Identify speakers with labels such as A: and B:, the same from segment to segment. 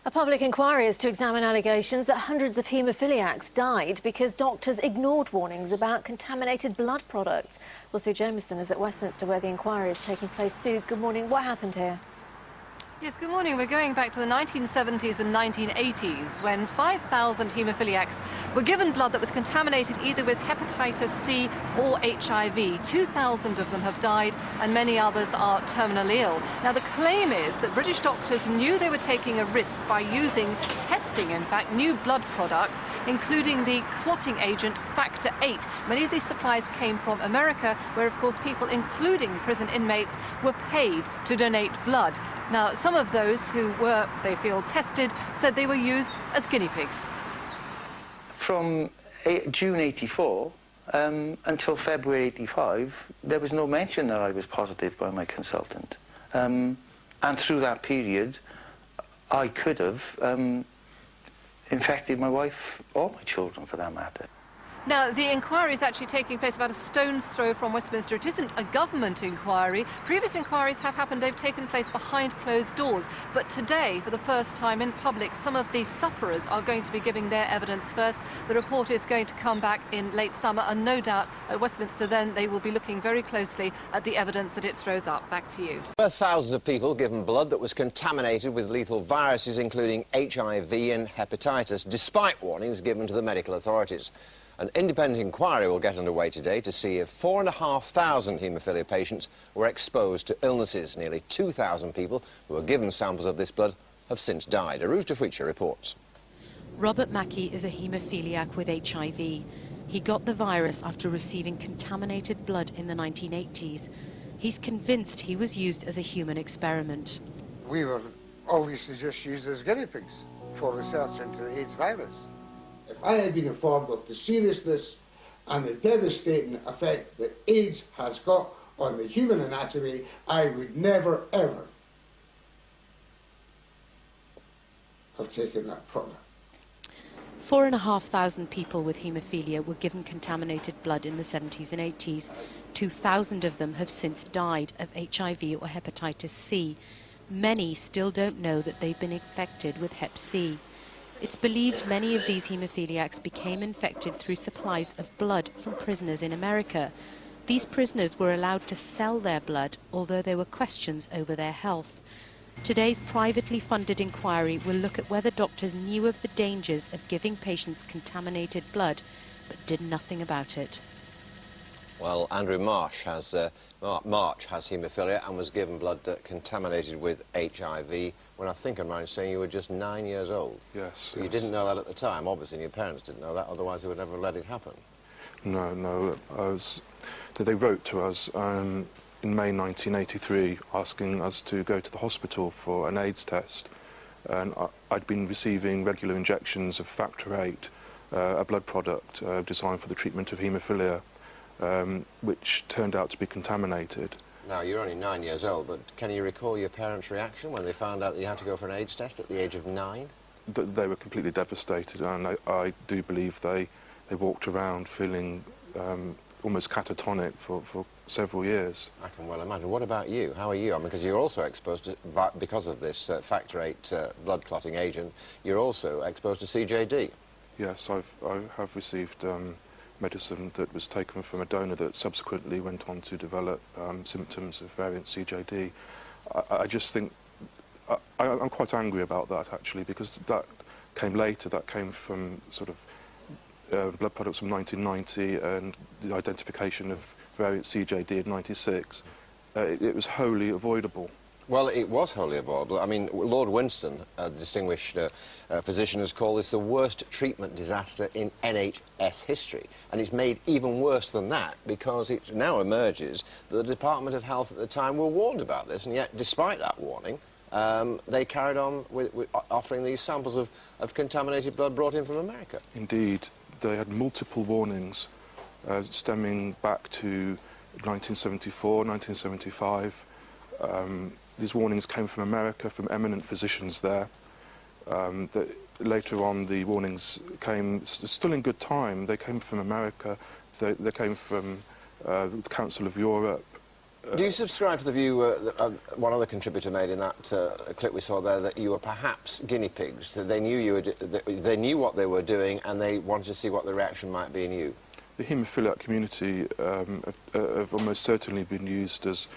A: A public inquiry is to examine allegations that hundreds of haemophiliacs died because doctors ignored warnings about contaminated blood products. Well, Sue Jameson is at Westminster where the inquiry is taking place. Sue, good morning. What happened here?
B: Yes, good morning. We're going back to the 1970s and 1980s when 5,000 haemophiliacs were given blood that was contaminated either with hepatitis C or HIV. 2,000 of them have died and many others are terminally ill. Now, the claim is that British doctors knew they were taking a risk by testing, in fact, new blood products, including the clotting agent Factor VIII. Many of these supplies came from America, where, of course, people, including prison inmates, were paid to donate blood. Now, some of those who were, they feel, tested said they were used as guinea pigs.
C: From June 84 until February 85, there was no mention that I was positive by my consultant. And through that period, I could have infected my wife or my children, for that matter.
B: Now, the inquiry is actually taking place about a stone's throw from Westminster. It isn't a government inquiry. Previous inquiries have happened. They've taken place behind closed doors. But today, for the first time in public, some of the sufferers are going to be giving their evidence first. The report is going to come back in late summer, and no doubt at Westminster then they will be looking very closely at the evidence that it throws up. Back to you.
D: There were thousands of people given blood that was contaminated with lethal viruses, including HIV and hepatitis, despite warnings given to the medical authorities. An independent inquiry will get underway today to see if 4,500 haemophilia patients were exposed to illnesses. Nearly 2,000 people who were given samples of this blood have since died. Aruj Defuicha reports.
E: Robert Mackey is a haemophiliac with HIV. He got the virus after receiving contaminated blood in the 1980s. He's convinced he was used as a human experiment.
F: We were obviously just used as guinea pigs for research into the AIDS virus.
G: If I had been informed of the seriousness and the devastating effect that AIDS has got on the human anatomy, I would never, ever have taken that product.
E: 4,500 people with haemophilia were given contaminated blood in the 70s and 80s. 2,000 of them have since died of HIV or hepatitis C. Many still don't know that they've been infected with hep C. It's believed many of these haemophiliacs became infected through supplies of blood from prisoners in America. These prisoners were allowed to sell their blood, although there were questions over their health. Today's privately funded inquiry will look at whether doctors knew of the dangers of giving patients contaminated blood, but did nothing about it.
D: Well, Andrew March has haemophilia and was given blood contaminated with HIV when I think I'm right in saying you were just 9 years old.
H: Yes.
D: You didn't know that at the time, obviously, and your parents didn't know that, otherwise they would never have let it happen.
H: No. They wrote to us in May 1983 asking us to go to the hospital for an AIDS test. And I'd been receiving regular injections of Factor VIII, a blood product designed for the treatment of haemophilia. Which turned out to be contaminated.
D: Now, you're only 9 years old, but can you recall your parents' reaction when they found out that you had to go for an AIDS test at the age of 9?
H: They were completely devastated, and I do believe they walked around feeling almost catatonic for several years.
D: I can well imagine. What about you? How are you? I mean, because you're also exposed to, because of this Factor VIII blood clotting agent, you're also exposed to CJD.
H: Yes, I have received medicine that was taken from a donor that subsequently went on to develop symptoms of variant CJD. I just think I'm quite angry about that, actually, because that came later. That came from sort of blood products from 1990 and the identification of variant CJD in 96. It was wholly avoidable.
D: Well, it was wholly avoidable. I mean, Lord Winston, the distinguished physician, has called this the worst treatment disaster in NHS history. And it's made even worse than that because it now emerges that the Department of Health at the time were warned about this, and yet, despite that warning, they carried on with offering these samples of contaminated blood brought in from America.
H: Indeed. They had multiple warnings stemming back to 1974, 1975. These warnings came from America, from eminent physicians there. Later on, the warnings came, still in good time, they came from America, they came from the Council of Europe,
D: Do you subscribe to the view one other contributor made in that clip we saw there, that you were perhaps guinea pigs, that they knew they knew what they were doing and they wanted to see what the reaction might be in you?
H: The haemophiliac community have almost certainly been used as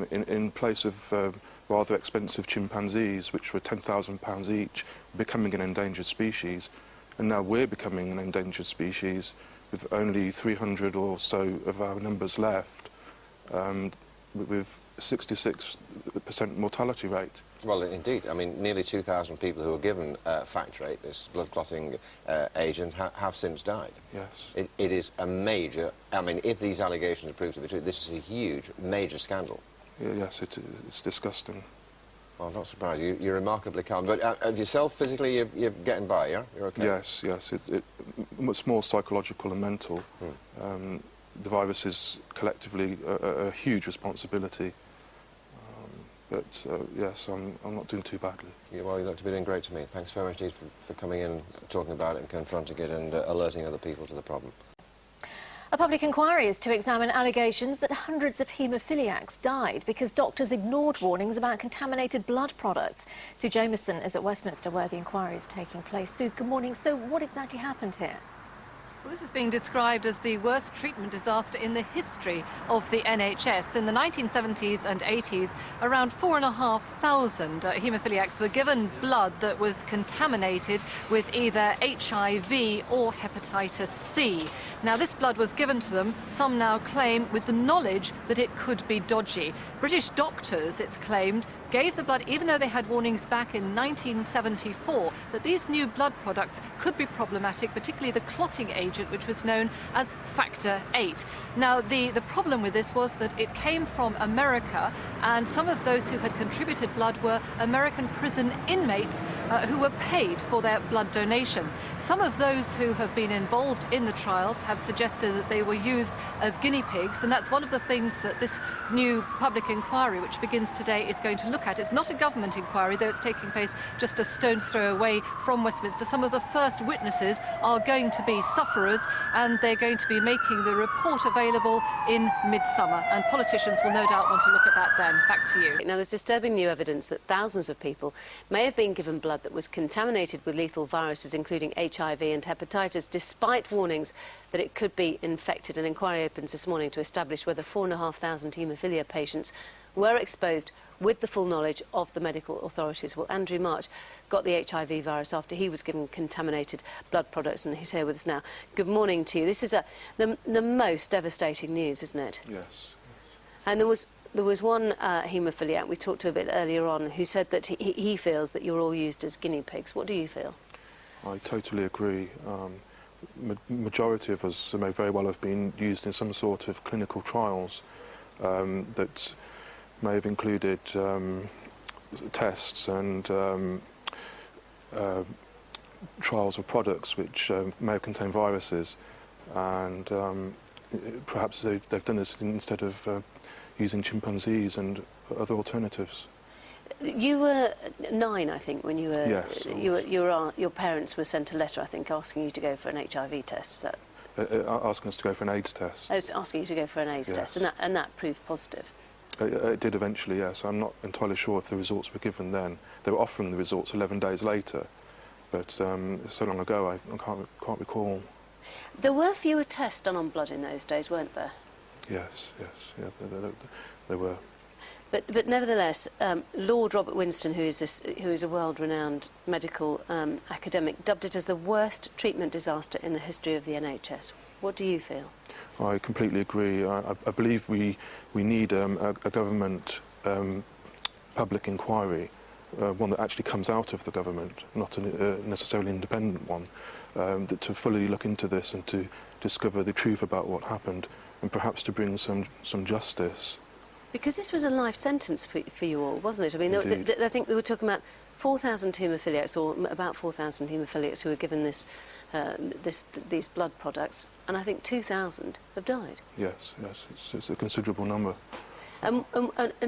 H: in place of rather expensive chimpanzees, which were £10,000 each, becoming an endangered species, and now we're becoming an endangered species with only 300 or so of our numbers left, with 66% mortality rate.
D: Well, indeed. I mean, nearly 2,000 people who were given factor VIII, this blood-clotting agent, have since died.
H: Yes.
D: It is a major... I mean, if these allegations are proved to be true, this is a huge, major scandal.
H: Yes, it's disgusting.
D: Well, I'm not surprised. You're remarkably calm. But of yourself, physically, you're getting by, yeah? You're okay?
H: Yes, yes. It's more psychological and mental. The virus is collectively a huge responsibility. But, yes, I'm not doing too badly.
D: Yeah, well, you look to be doing great to me. Thanks very much indeed for coming in and talking about it and confronting it and alerting other people to the problem.
A: A public inquiry is to examine allegations that hundreds of haemophiliacs died because doctors ignored warnings about contaminated blood products. Sue Jameson is at Westminster where the inquiry is taking place. Sue, good morning. So what exactly happened here?
B: Well, this is being described as the worst treatment disaster in the history of the NHS. In the 1970s and 80s, around 4,500 haemophiliacs were given blood that was contaminated with either HIV or hepatitis C. Now, this blood was given to them, some now claim, with the knowledge that it could be dodgy. British doctors, it's claimed, gave the blood, even though they had warnings back in 1974 that these new blood products could be problematic, particularly the clotting agent, which was known as factor VIII. Now, the problem with this was that it came from America, and some of those who had contributed blood were American prison inmates who were paid for their blood donation. Some of those who have been involved in the trials have suggested that they were used as guinea pigs, and that's one of the things that this new public inquiry, which begins today, is going to look at. It's not a government inquiry, though it's taking place just a stone's throw away from Westminster. Some of the first witnesses are going to be sufferers, and they're going to be making the report available in midsummer, and politicians will no doubt want to look at that then. Back to you.
I: Now, there's disturbing new evidence that thousands of people may have been given blood that was contaminated with lethal viruses, including HIV and hepatitis, despite warnings that it could be infected. An inquiry opens this morning to establish whether 4,500 haemophilia patients were exposed with the full knowledge of the medical authorities. Well, Andrew March got the HIV virus after he was given contaminated blood products, and he's here with us now. Good morning to you. This is the most devastating news, isn't it?
H: Yes.
I: And there was one haemophiliac we talked to a bit earlier on who said that he feels that you're all used as guinea pigs. What do you feel?
H: I totally agree. Majority of us may very well have been used in some sort of clinical trials that may have included tests and trials of products which may have contained viruses, and perhaps they've done this instead of using chimpanzees and other alternatives.
I: You were 9, I think, when you were...
H: Yes.
I: Your parents were sent a letter, I think, asking you to go for an HIV test. So.
H: Asking us to go for an AIDS test.
I: I was asking you to go for an AIDS test, and that proved positive.
H: It did eventually, yes. I'm not entirely sure if the results were given then. They were offering the results 11 days later, but so long ago I can't recall.
I: There were fewer tests done on blood in those days, weren't there?
H: Yes, yeah, there were.
I: But nevertheless, Lord Robert Winston, who is a world-renowned medical academic, dubbed it as the worst treatment disaster in the history of the NHS. What do you feel?
H: I completely agree. I believe we need a government public inquiry, one that actually comes out of the government, not a necessarily independent one, to fully look into this and to discover the truth about what happened, and perhaps to bring some justice.
I: Because this was a life sentence for you all, wasn't it? I mean, I think they were talking about 4,000 haemophiliacs, or about 4,000 haemophiliacs who were given these blood products, and I think 2,000 have died.
H: Yes, it's a considerable number.
I: And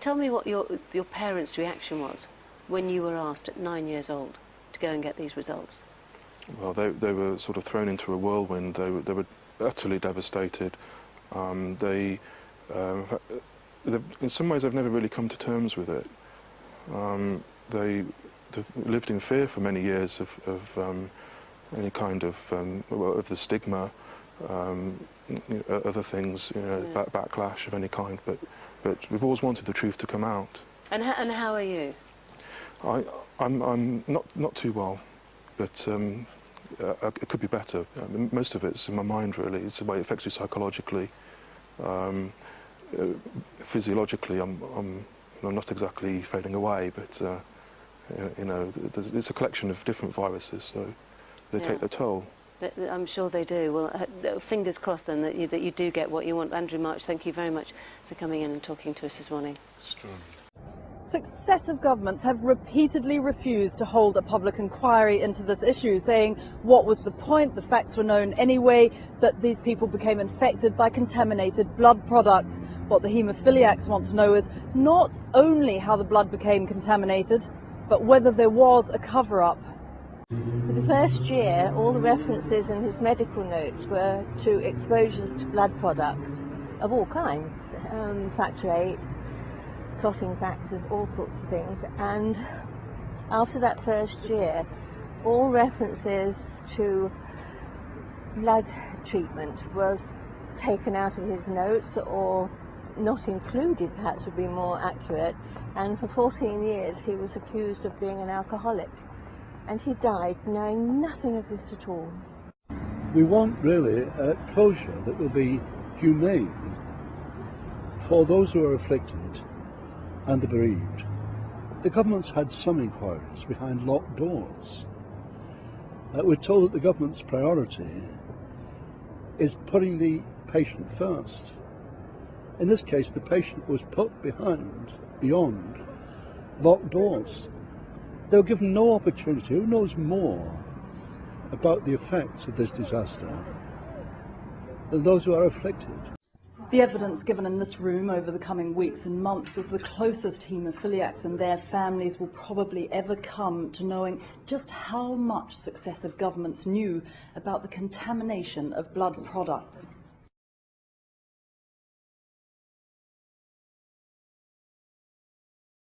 I: tell me what your parents' reaction was when you were asked at 9 years old to go and get these results.
H: Well, they were sort of thrown into a whirlwind. They were utterly devastated. in some ways, they've never really come to terms with it. They've lived in fear for many years of any kind of the stigma, other things, backlash of any kind. But we've always wanted the truth to come out.
I: And how are you?
H: I'm not too well, but it could be better. I mean, most of it's in my mind, really. It's the way it affects you psychologically. Physiologically, I'm not exactly fading away, but it's a collection of different viruses, so they take their toll.
I: I'm sure they do. Well, fingers crossed then that you do get what you want. Andrew March, thank you very much for coming in and talking to us this morning.
J: Successive governments have repeatedly refused to hold a public inquiry into this issue, saying what was the point, the facts were known anyway, that these people became infected by contaminated blood products. What the haemophiliacs want to know is not only how the blood became contaminated, but whether there was a cover-up.
K: For the first year, all the references in his medical notes were to exposures to blood products of all kinds, factor VIII, clotting factors, all sorts of things. And after that first year, all references to blood treatment was taken out of his notes, or not included, perhaps would be more accurate. And for 14 years he was accused of being an alcoholic, and he died knowing nothing of this at all.
L: We want really a closure that will be humane for those who are afflicted and the bereaved. The government's had some inquiries behind locked doors. We're told that the government's priority is putting the patient first. In this case, the patient was put beyond locked doors. They were given no opportunity. Who knows more about the effects of this disaster than those who are afflicted?
J: The evidence given in this room over the coming weeks and months is the closest haemophiliacs and their families will probably ever come to knowing just how much successive governments knew about the contamination of blood products.